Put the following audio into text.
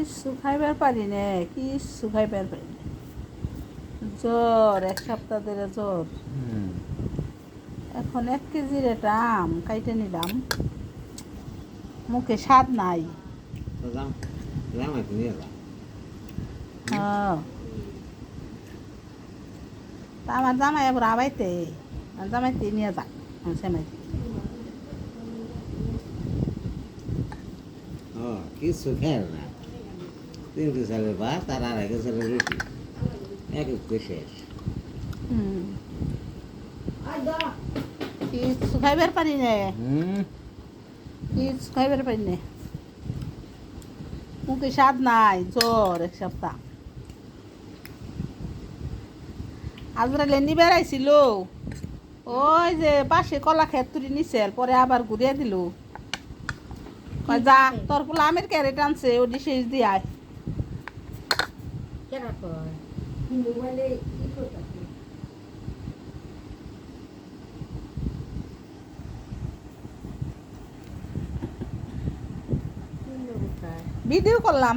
কিচ্ছু খাইবার পারি নে, কিচ্ছু খাইবার পারি না। জ্বর, 1 সপ্তাহ ধরে জ্বর। এখন 1 কেজির একটা আম কাইটে নিলাম, মুখে স্বাদ নাই। হ্যাঁ, তা আমার জামাই আবার আবাইতে, জামাইতে নিয়ে যাক সেমাই। কিছু খেয়াল না, 3 কেজি ভাত আর 2.5 কেজি রুটি, এক শেষ। কিচ্ছু খাইবার পারি নে, কিচ্ছু খাইবার পারি নে, মুখে স্বাদ নাই, জ্বর 1 সপ্তাহ। আজরালে নিবার আইছিল, ওই যে পাশে কলা খেত তুলি নিছিল, পরে আবার ঘুরিয়ে দিল। যা তোর পোলা আমের ক্যারেট আনছে, ওটি শেষ দিয়ে আয়। ভিডিও করলাম।